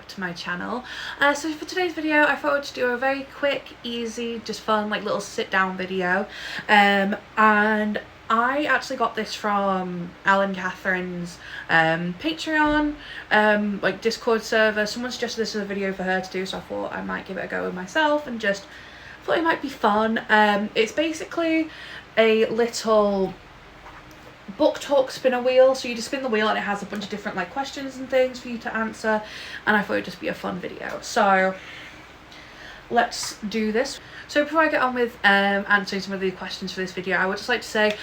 back to my channel. So for today's video I thought I'd just do a very quick, easy, just fun like little sit down video, and I actually got this from Alan Catherine's Patreon like Discord server. Someone suggested this as a video for her to do, so I thought I might give it a go with myself and just thought it might be fun. It's basically a little book talk spinner wheel, so you just spin the wheel and it has a bunch of different like questions and things for you to answer, and I thought it'd just be a fun video, so let's do this. So before I get on with answering some of the questions for this video, I would just like to say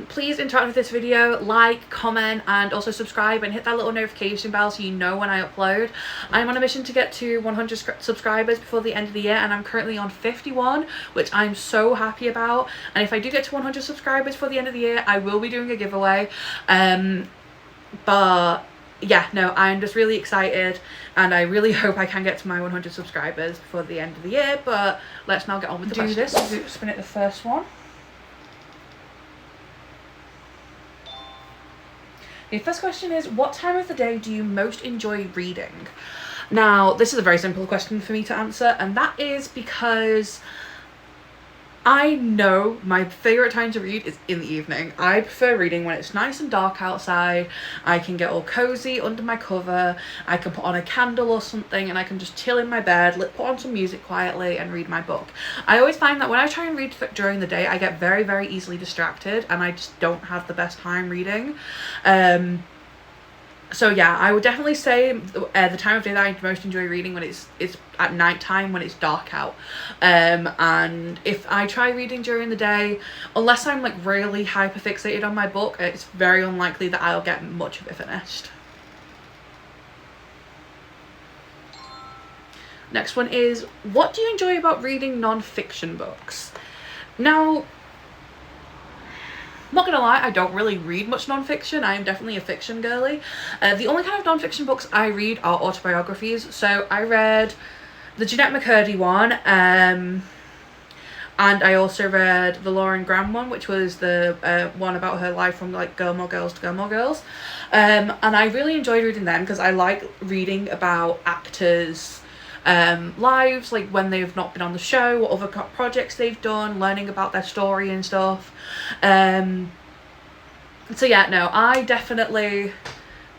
please interact with this video, like, comment, and also subscribe and hit that little notification bell so you know when I upload. I'm on a mission to get to 100 subscribers before the end of the year, and I'm currently on 51, which I'm so happy about. And if I do get to 100 subscribers before the end of the year, I will be doing a giveaway. But yeah, no, I'm just really excited and I really hope I can get to my 100 subscribers before the end of the year. But let's now get on with the questions. Spin it the first one. The first question is, what time of the day do you most enjoy reading? Now, this is a very simple question for me to answer, and that is because I know my favourite time to read is in the evening. I prefer reading when it's nice and dark outside. I can get all cozy under my cover, I can put on a candle or something and I can just chill in my bed, put on some music quietly and read my book. I always find that when I try and read during the day, I get very, very easily distracted and I just don't have the best time reading. So yeah, I would definitely say the time of day that I most enjoy reading when it's at night time, when it's dark out. And if I try reading during the day, unless I'm like really hyper fixated on my book, it's very unlikely that I'll get much of it finished. Next one is, what do you enjoy about reading non-fiction books? Now, I'm not gonna lie, I don't really read much non-fiction. I am definitely a fiction girly. The only kind of non-fiction books I read are autobiographies. So I read the Jeanette McCurdy one, and I also read the Lauren Graham one, which was the one about her life from like Gilmore Girls to Gilmore Girls. And I really enjoyed reading them because I like reading about actors' lives, like when they've not been on the show, what other projects they've done, learning about their story and stuff. So yeah, no, I definitely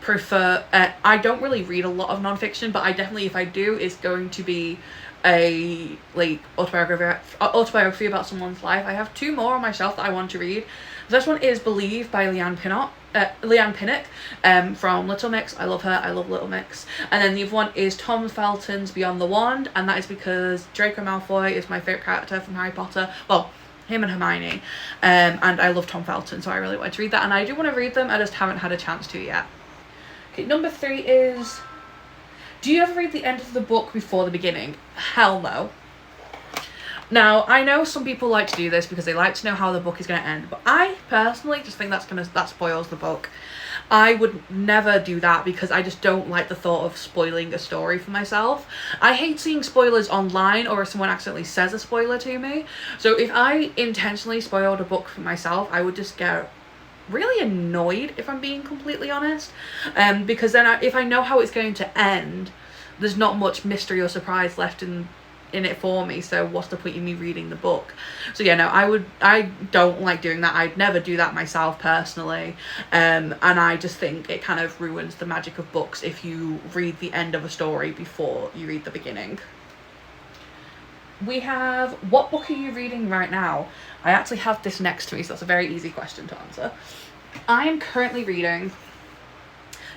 prefer, I don't really read a lot of non-fiction, but I definitely, if I do, it's going to be a like autobiography about someone's life. I have two more on my shelf that I want to read. The first one is Believe by Leanne Pinnock from Little Mix. I love her, I love Little Mix. And then the other one is Tom Felton's Beyond the Wand, and that is because Draco Malfoy is my favourite character from Harry Potter. Well, him and Hermione, and I love Tom Felton, so I really wanted to read that, and I do want to read them, I just haven't had a chance to yet. Okay, number 3 is, do you ever read the end of the book before the beginning? Hell no. Now, I know some people like to do this because they like to know how the book is going to end, but I personally just think that spoils the book. I would never do that because I just don't like the thought of spoiling a story for myself. I hate seeing spoilers online or if someone accidentally says a spoiler to me. So if I intentionally spoiled a book for myself, I would just get really annoyed, if I'm being completely honest. Because then if I know how it's going to end, there's not much mystery or surprise left in it for me, so what's the point in me reading the book? So yeah, no, I don't like doing that. I'd never do that myself personally, and I just think it kind of ruins the magic of books if you read the end of a story before you read the beginning. We have, what book are you reading right now? I actually have this next to me, so that's a very easy question to answer. I am currently reading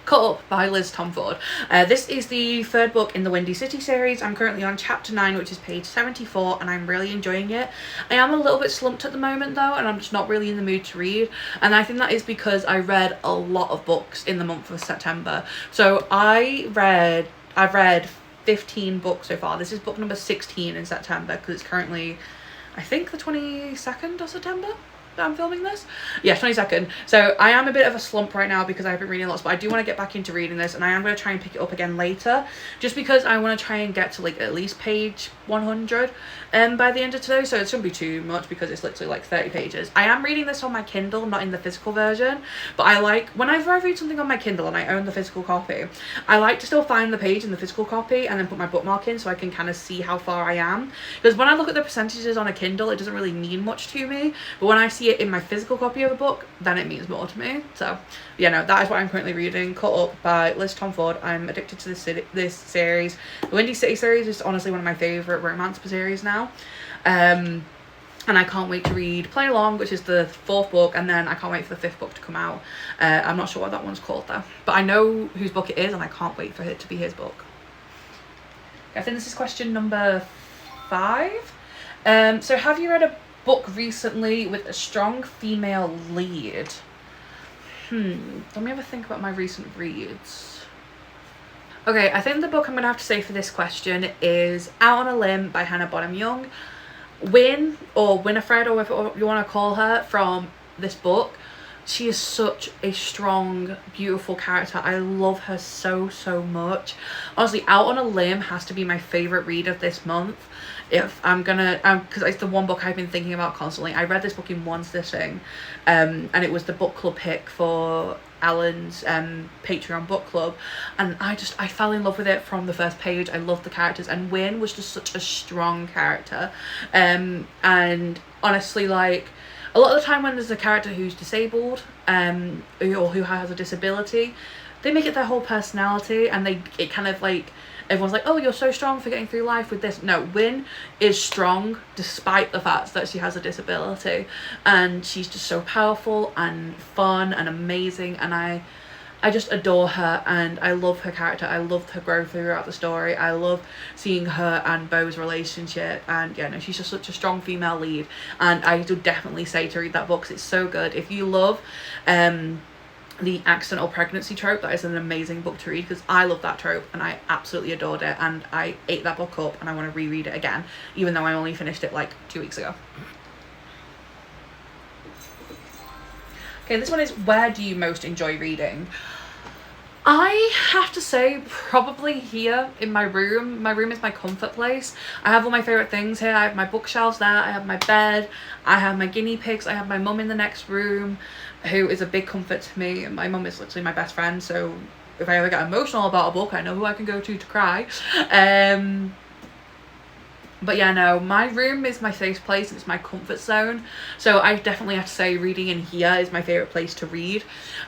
Cut Up by Liz Tomford. This is the third book in the Windy City series. I'm currently on chapter 9, which is page 74, and I'm really enjoying it. I am a little bit slumped at the moment though, and I'm just not really in the mood to read, and I think that is because I read a lot of books in the month of September. So I've read 15 books so far. This is book number 16 in September because it's currently, I think, the 22nd of September. that I'm filming this? Yeah, 22nd. So I am a bit of a slump right now because I've been reading lots, but I do want to get back into reading this, and I am going to try and pick it up again later, just because I want to try and get to like at least page 100 by the end of today. So it shouldn't be too much because it's literally like 30 pages. I am reading this on my Kindle, not in the physical version, but I like, whenever I read something on my Kindle and I own the physical copy, I like to still find the page in the physical copy and then put my bookmark in so I can kind of see how far I am, because when I look at the percentages on a Kindle, it doesn't really mean much to me, but when I see it in my physical copy of a book, then it means more to me. So yeah, no, that is what I'm currently reading, Caught Up by Liz Tom Ford. I'm addicted to this series. The Windy City series is honestly one of my favourite romance series now, and I can't wait to read Play Along, which is the 4th book, and then I can't wait for the 5th book to come out. I'm not sure what that one's called though, but I know whose book it is and I can't wait for it to be his book. I think this is question number 5. So have you read a book recently with a strong female lead? Let me have a think about my recent reads. Okay, I think the book I'm gonna have to say for this question is Out on a Limb by Hannah Bonham Young. Win, or Winifred, or whatever you want to call her, from this book, she is such a strong, beautiful character. I love her so much. Honestly, Out on a Limb has to be my favorite read of this month. If I'm gonna, because it's the one book I've been thinking about constantly. I read this book in one sitting, and it was the book club pick for Alan's Patreon book club, and I fell in love with it from the first page. I loved the characters, and Win was just such a strong character, and honestly, like, a lot of the time when there's a character who's disabled, or who has a disability, they make it their whole personality, and it kind of like, everyone's like, oh, you're so strong for getting through life with this. No, Win is strong despite the fact that she has a disability, and she's just so powerful and fun and amazing, and I just adore her, and I love her character. I loved her growth throughout the story. I love seeing her and Beau's relationship, and yeah, no, she's just such a strong female lead, and I would definitely say to read that book because it's so good. If you love the accidental pregnancy trope, that is an amazing book to read, because I love that trope and I absolutely adored it, and I ate that book up and I want to reread it again, even though I only finished it like 2 weeks ago. Okay, this one is, where do you most enjoy reading? I have to say probably here in my room. My room is my comfort place. I have all my favourite things here. I have my bookshelves there, I have my bed, I have my guinea pigs, I have my mum in the next room, who is a big comfort to me. My mum is literally my best friend, so if I ever get emotional about a book, I know who I can go to cry. But yeah, no, my room is my safe place, it's my comfort zone, so I definitely have to say reading in here is my favourite place to read.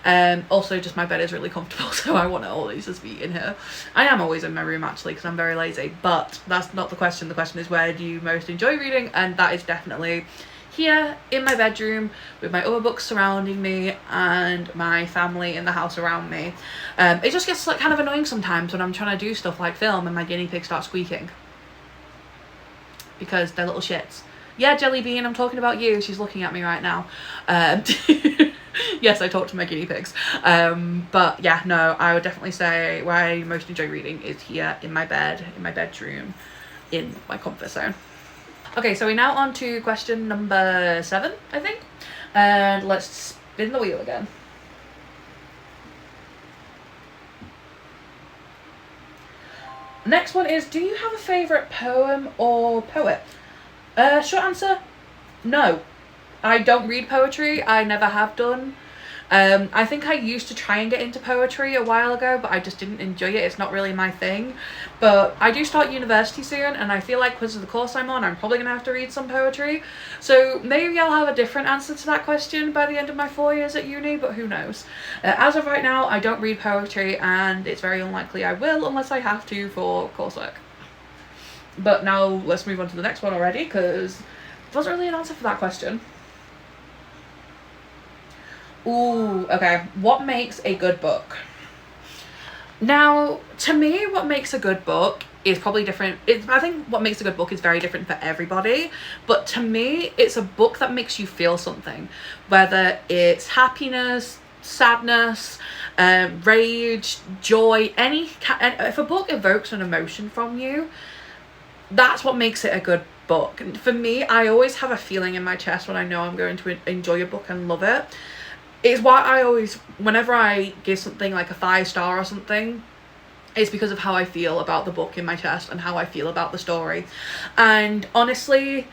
Also, just my bed is really comfortable, so I want to always just be in here. I am always in my room actually, because I'm very lazy, but that's not the question. The question is, where do you most enjoy reading? And that is definitely here in my bedroom, with my other books surrounding me and my family in the house around me. It just gets like kind of annoying sometimes when I'm trying to do stuff like film and my guinea pig starts squeaking, because they're little shits. Yeah, Jelly Bean, I'm talking about you. She's looking at me right now. Yes, I talk to my guinea pigs. But yeah, no, I would definitely say where I most enjoy reading is here in my bed, in my bedroom, in my comfort zone. Okay, so we're now on to question number 7, I think. And let's spin the wheel again. Next one is, do you have a favourite poem or poet? Short answer, no. I don't read poetry. I never have done. I think I used to try and get into poetry a while ago, but I just didn't enjoy it. It's not really my thing. But I do start university soon, and I feel like because of the course I'm on, I'm probably going to have to read some poetry. So maybe I'll have a different answer to that question by the end of my 4 years at uni, but who knows. As of right now, I don't read poetry, and it's very unlikely I will unless I have to for coursework. But now let's move on to the next one already, because there wasn't really an answer for that question. Ooh, okay. What makes a good book? Now, to me, what makes a good book is probably different. I think what makes a good book is very different for everybody. But to me, it's a book that makes you feel something. Whether it's happiness, sadness, rage, joy, if a book evokes an emotion from you, that's what makes it a good book. And for me, I always have a feeling in my chest when I know I'm going to enjoy a book and love it. It's why I always, whenever I give something like a 5-star or something, it's because of how I feel about the book in my chest and how I feel about the story. And honestly,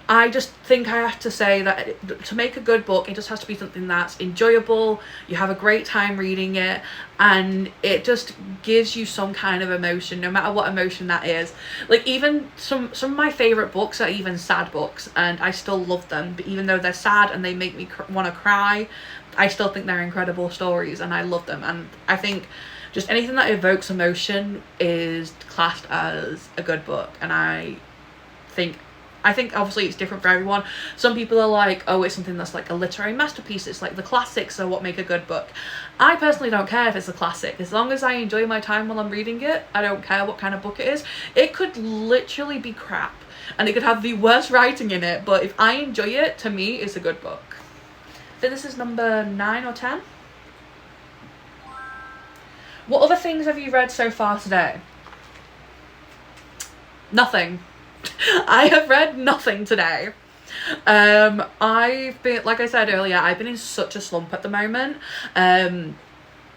I just think I have to say that to make a good book, it just has to be something that's enjoyable, you have a great time reading it, and it just gives you some kind of emotion, no matter what emotion that is. Like, even some of my favourite books are even sad books, and I still love them, but even though they're sad and they make me want to cry, I still think they're incredible stories and I love them. And I think just anything that evokes emotion is classed as a good book. And I think obviously it's different for everyone. Some people are like, oh, it's something that's like a literary masterpiece, it's like the classics are what make a good book. I personally don't care if it's a classic, as long as I enjoy my time while I'm reading it. I don't care what kind of book it is. It could literally be crap and it could have the worst writing in it, but if I enjoy it, to me it's a good book. I think this is number 9 or 10. What other things have you read so far today? Nothing. I have read nothing today. I've been, like I said earlier, I've been in such a slump at the moment.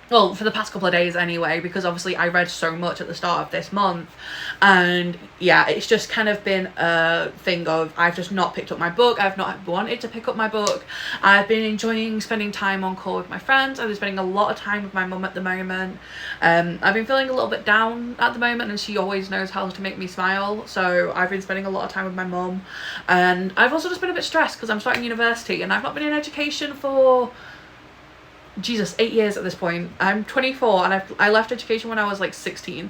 Well, for the past couple of days anyway, because obviously I read so much at the start of this month, and yeah, it's just kind of been a thing of I've just not picked up my book. I've not wanted to pick up my book. I've been enjoying spending time on call with my friends. I've been spending a lot of time with my mum at the moment. I've been feeling a little bit down at the moment, and she always knows how to make me smile, so I've been spending a lot of time with my mum. And I've also just been a bit stressed because I'm starting university and I've not been in education for 8 years at this point. I'm 24 and I left education when I was like 16.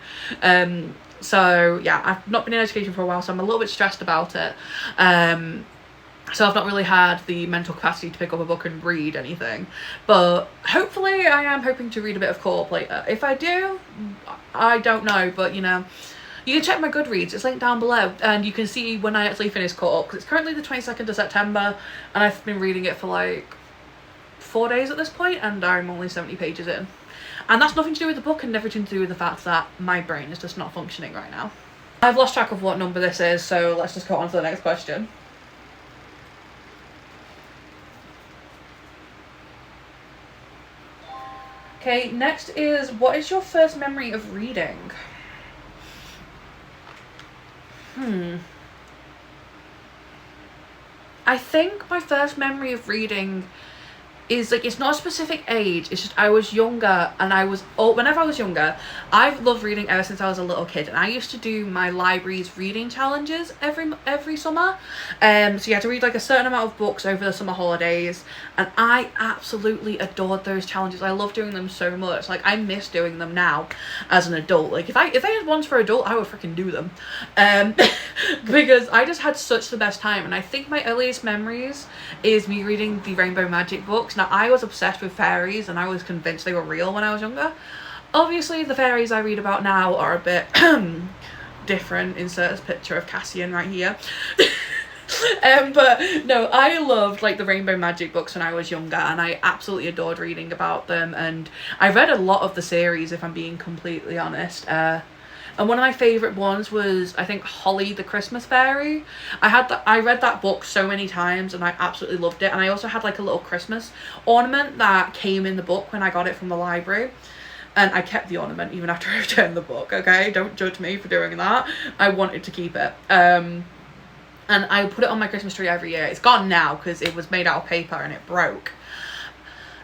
So yeah, I've not been in education for a while, so I'm a little bit stressed about it. So I've not really had the mental capacity to pick up a book and read anything, but hopefully I am hoping to read a bit of Co-op later. If I do, I don't know, but you know, you can check my Goodreads, it's linked down below, and you can see when I actually finish Co-op, because it's currently the 22nd of September and I've been reading it for like 4 days at this point, and I'm only 70 pages in. And that's nothing to do with the book and everything to do with the fact that my brain is just not functioning right now. I've lost track of what number this is, so let's just go on to the next question. Okay, next is, what is your first memory of reading? I think my first memory of reading is like, it's not a specific age, it's just I was younger, and whenever I was younger, I've loved reading ever since I was a little kid, and I used to do my library's reading challenges every summer. So you had to read like a certain amount of books over the summer holidays, and I absolutely adored those challenges. I love doing them so much. Like, I miss doing them now as an adult. Like, if they had ones for adult, I would freaking do them. Because I just had such the best time, and I think my earliest memories is me reading the Rainbow Magic books. Now, I was obsessed with fairies and I was convinced they were real when I was younger. Obviously, the fairies I read about now are a bit different. Insert a picture of Cassian right here. But no, I loved like the Rainbow Magic books when I was younger, and I absolutely adored reading about them, and I read a lot of the series, if I'm being completely honest. And one of my favourite ones was, I think, Holly the Christmas Fairy. I read that book so many times and I absolutely loved it. And I also had like a little Christmas ornament that came in the book when I got it from the library. And I kept the ornament even after I returned the book, okay? Don't judge me for doing that. I wanted to keep it. And I put it on my Christmas tree every year. It's gone now because it was made out of paper and it broke.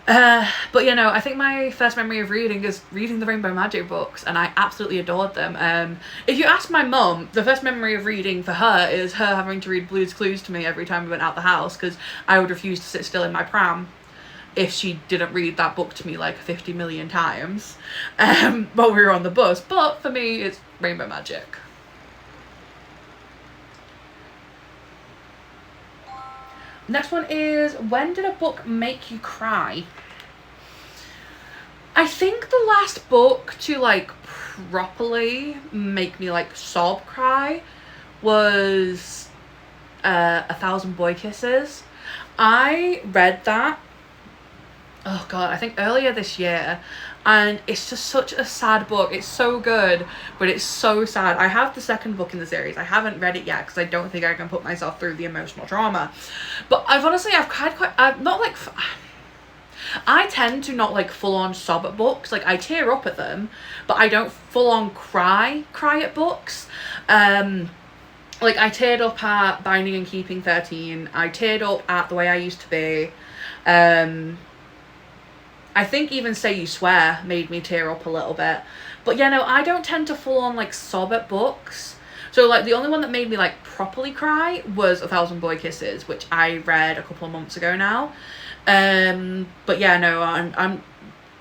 But you know, I think my first memory of reading is reading the Rainbow Magic books, and I absolutely adored them. If you ask my mum, the first memory of reading for her is her having to read Blue's Clues to me every time we went out the house, because I would refuse to sit still in my pram if she didn't read that book to me like 50 million times while we were on the bus. But for me, it's Rainbow Magic. Next one is, when did a book make you cry? I think the last book to like properly make me like sob cry was 1,000 Boy Kisses. I read that oh god, I think earlier this year, and it's just such a sad book. It's so good, but it's so sad. I have the second book in the series. I haven't read it yet because I don't think I can put myself through the emotional trauma. But I've quite I've not like I tend to not like full on sob at books. Like I tear up at them, but I don't full on cry at books. Like I teared up at Binding and Keeping 13. I teared up at The Way I Used to Be. I think even Say You Swear made me tear up a little bit. But yeah, no, I don't tend to full on like sob at books. So like the only one that made me like properly cry was A Thousand Boy Kisses, which I read a couple of months ago now. But yeah, no, I'm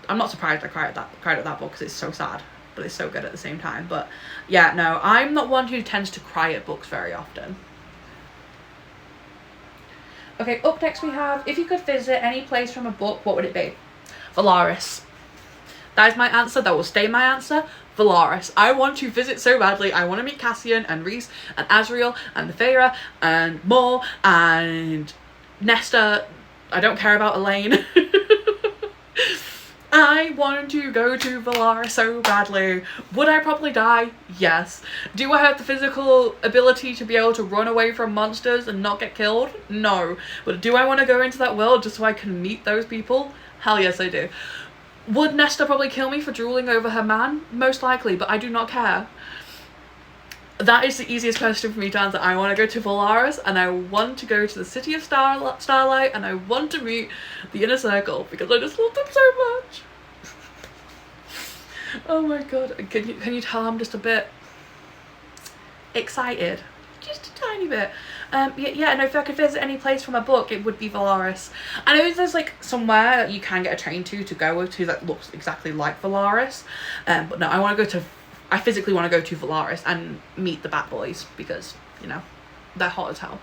not surprised I cried at that book because it's so sad, but it's so good at the same time. But yeah, no, I'm not one who tends to cry at books very often. Okay, up next we have, if you could visit any place from a book, what would it be? Valaris. That is my answer. That will stay my answer. Valaris. I want to visit so badly. I want to meet Cassian and Rhys and Azriel and Nephira and Maul and Nesta. I don't care about Elaine. I want to go to Valaris so badly. Would I probably die? Yes. Do I have the physical ability to be able to run away from monsters and not get killed? No. But do I want to go into that world just so I can meet those people? Hell yes, I do. Would Nesta probably kill me for drooling over her man? Most likely, but I do not care. That is the easiest question for me to answer. I want to go to Valaris, and I want to go to the City of Starlight, and I want to meet the Inner Circle, because I just love them so much. Oh my god. Can you tell I'm just a bit excited? Just a tiny bit. Yeah, no, if I could visit any place from a book, it would be Valaris. I know there's like somewhere that you can get a train to go to that looks exactly like Valaris. But no, I physically want to go to Valaris and meet the Bat Boys because, you know, they're hot as hell.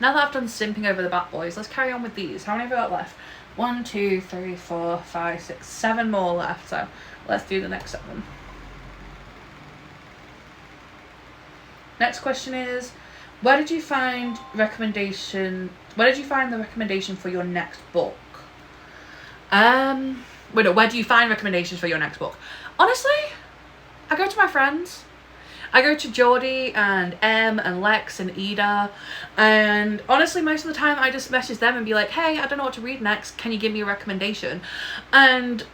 Now that I've done simping over the Bat Boys, let's carry on with these. How many have we got left? 1, 2, 3, 4, 5, 6, 7 more left. So let's do the next 7. Next question is, where did you find the recommendation for your next book? Where do you find recommendations for your next book? Honestly, I go to my friends. I go to Geordie and Em and Lex and Ida, and honestly most of the time I just message them and be like, hey, I don't know what to read next, can you give me a recommendation? And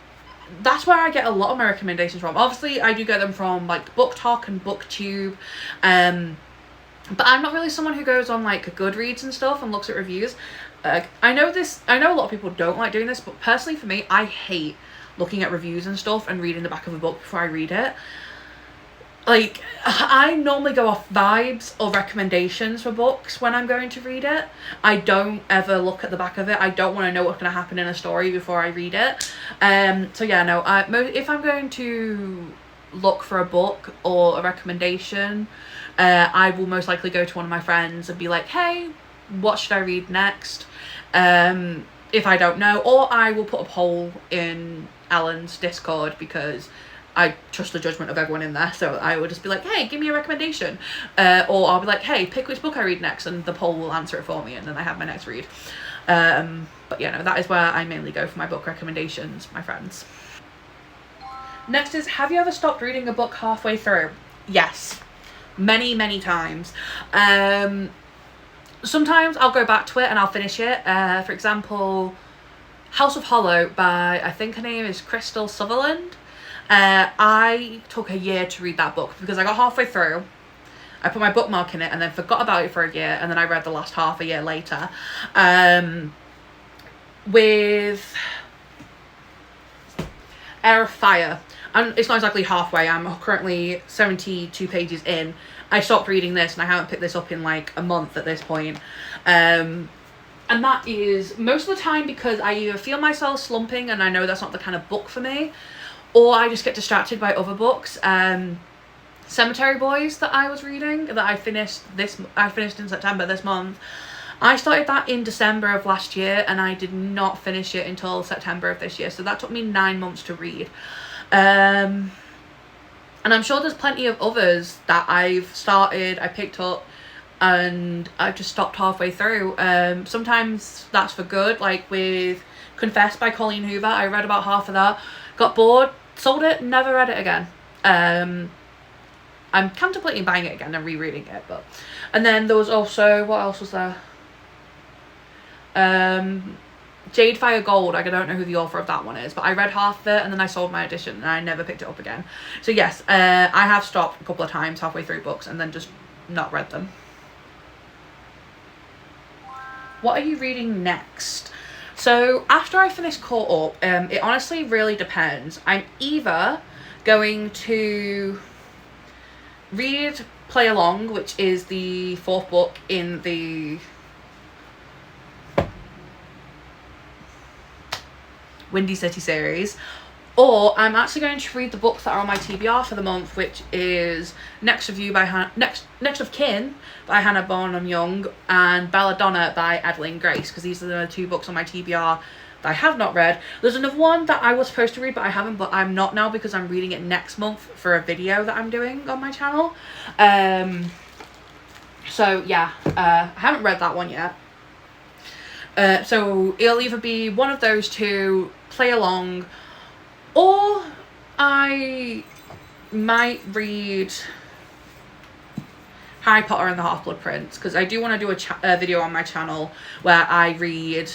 that's where I get a lot of my recommendations from. Obviously I do get them from like Book Talk and BookTube, but I'm not really someone who goes on like Goodreads and stuff and looks at reviews. I know a lot of people don't like doing this, but personally for me, I hate looking at reviews and stuff and reading the back of a book before I read it. Like, I normally go off vibes or recommendations for books when I'm going to read it. I don't ever look at the back of it. I don't want to know what's going to happen in a story before I read it. So yeah, no, if I'm going to look for a book or a recommendation, I will most likely go to one of my friends and be like, hey, what should I read next? If I don't know, or I will put a poll in Ellen's Discord because I trust the judgment of everyone in there, so I will just be like, hey, give me a recommendation, or I'll be like, hey, pick which book I read next, and the poll will answer it for me, and then I have my next read. But yeah, no, that is where I mainly go for my book recommendations, my friends. Next is, have you ever stopped reading a book halfway through? Yes, many times. Sometimes I'll go back to it and I'll finish it. For example, House of Hollow by, I think her name is Crystal Sutherland. I took a year to read that book because I got halfway through, I put my bookmark in it and then forgot about it for a year, and then I read the last half a year later. With Heir of Fire, it's not exactly halfway, I'm currently 72 pages in. I stopped reading this and I haven't picked this up in like a month at this point. And that is most of the time because I either feel myself slumping and I know that's not the kind of book for me, or I just get distracted by other books. Cemetery Boys that I was reading, that I finished in September this month. I started that in December of last year and I did not finish it until September of this year, so that took me 9 months to read. And I'm sure there's plenty of others that I've started, I picked up, and I just stopped halfway through. Sometimes that's for good, like with Confess by Colleen Hoover. I read about half of that, got bored, sold it, never read it again. I'm contemplating buying it again and rereading it, but... And then there was also... What else was there? Jade Fire Gold. I don't know who the author of that one is, but I read half of it and then I sold my edition and I never picked it up again. So yes, I have stopped a couple of times halfway through books and then just not read them. What are you reading next? So after I finish Caught Up, it honestly really depends. I'm either going to read Play Along, which is the 4th book in the Windy City series, or I'm actually going to read the books that are on my TBR for the month, which is Next of Kin by Hannah Bonham Young and Belladonna by Adeline Grace, because these are the 2 books on my TBR that I have not read. There's another one that I was supposed to read but I haven't, but I'm not now because I'm reading it next month for a video that I'm doing on my channel. So yeah, I haven't read that one yet. So it'll either be one of those 2, Play Along, or I might read Harry Potter and the Half-Blood Prince, because I do want to do a video on my channel where I read...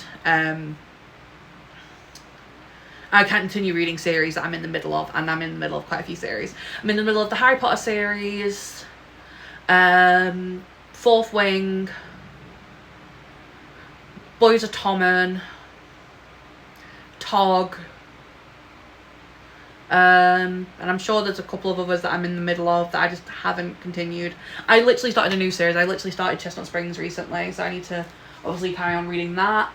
I continue reading series that I'm in the middle of, and I'm in the middle of quite a few series. I'm in the middle of the Harry Potter series, 4th Wing, Boys of Tommen, Tog, and I'm sure there's a couple of others that I'm in the middle of that I just haven't continued. I literally started a new series. I literally started Chestnut Springs recently, so I need to obviously carry on reading that.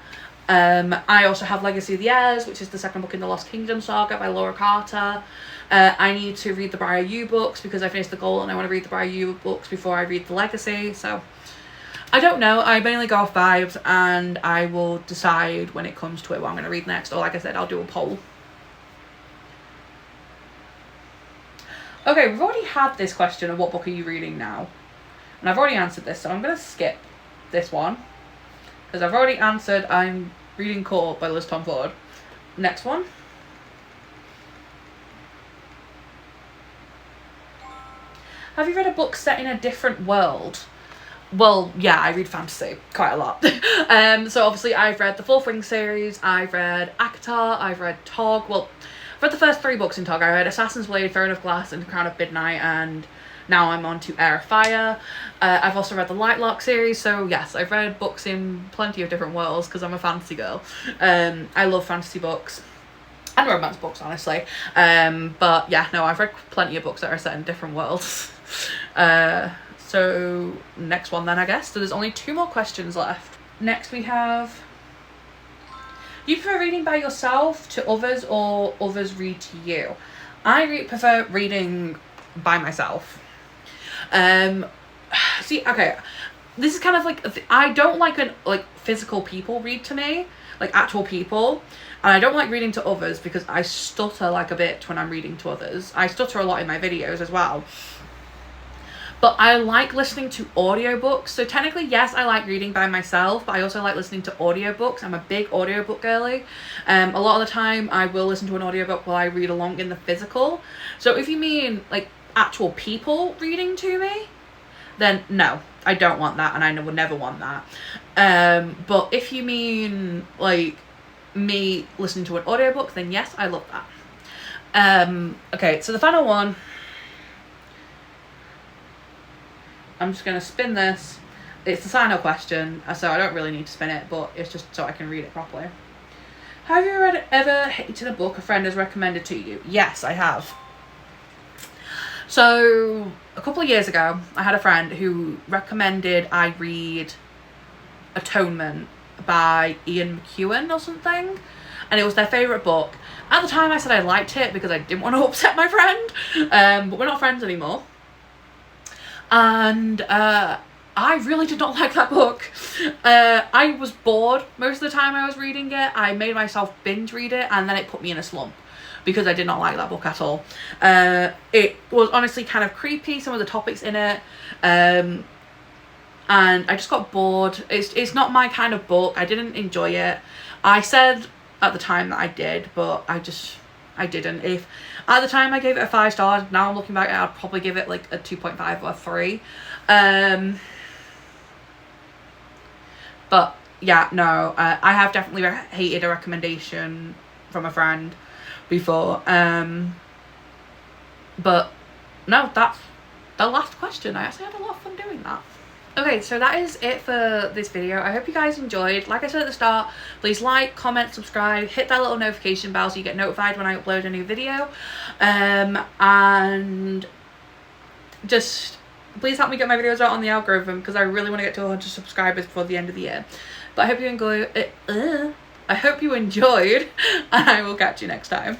I also have Legacy of the Heirs, which is the 2nd book in the Lost Kingdom saga by Laura Carter. I need to read the Briar U books because I finished the goal and I want to read the Briar U books before I read the Legacy. So I don't know. I mainly go off vibes and I will decide when it comes to it what I'm going to read next. Or like I said, I'll do a poll. Okay, we've already had this question of what book are you reading now? And I've already answered this, so I'm going to skip this one. Because I've already answered, I'm reading Caught Up by Liz Tom Ford. Next one. Have you read a book set in a different world? Well, yeah, I read fantasy quite a lot. So obviously I've read the 4th Wing series, I've read ACOTAR, I've read Tog. Well, I've read the first 3 books in Tog. I read Assassin's Blade, Throne of Glass, and Crown of Midnight, and now I'm on to Heir of Fire. I've also read the Lightlock series, so yes, I've read books in plenty of different worlds because I'm a fantasy girl. I love fantasy books and romance books, honestly. But yeah, no, I've read plenty of books that are set in different worlds. So next one then, I guess. So there's only 2 more questions left. Next we have... Do you prefer reading by yourself to others or others read to you? I prefer reading by myself. See, okay, this is kind of like, I don't like when physical people read to me, like actual people, and I don't like reading to others because I stutter like a bitch when I'm reading to others. I stutter a lot in my videos as well. But I like listening to audiobooks. So technically, yes, I like reading by myself, but I also like listening to audiobooks. I'm a big audiobook girly. A lot of the time I will listen to an audiobook while I read along in the physical. So if you mean like actual people reading to me, then no, I don't want that, and I would never want that. But if you mean like me listening to an audiobook, then yes, I love that. Okay, so the final one, I'm just going to spin this. It's the final question, so I don't really need to spin it, but it's just so I can read it properly. Have you ever hated a book a friend has recommended to you? Yes, I have. So a couple of years ago, I had a friend who recommended I read Atonement by Ian McEwan or something, and it was their favourite book. At the time I said I liked it because I didn't want to upset my friend, but we're not friends anymore. And I really did not like that book. I was bored most of the time I was reading it. I made myself binge read it, and then it put me in a slump because I did not like that book at all. It was honestly kind of creepy, some of the topics in it. and I just got bored. It's not my kind of book. I didn't enjoy it. I said at the time that I did, but I didn't. If at the time I gave it a 5 stars, now I'm looking back, I'd probably give it like a 2.5 or a 3. But yeah, no, I have definitely hated a recommendation from a friend before. But no, that's the last question. I actually had a lot of fun doing that. Okay, so that is it for this video. I hope you guys enjoyed. Like I said at the start, please like, comment, subscribe, hit that little notification bell so you get notified when I upload a new video. And just please help me get my videos out on the algorithm, because I really want to get to 100 subscribers before the end of the year. But I hope you enjoyed, and I will catch you next time.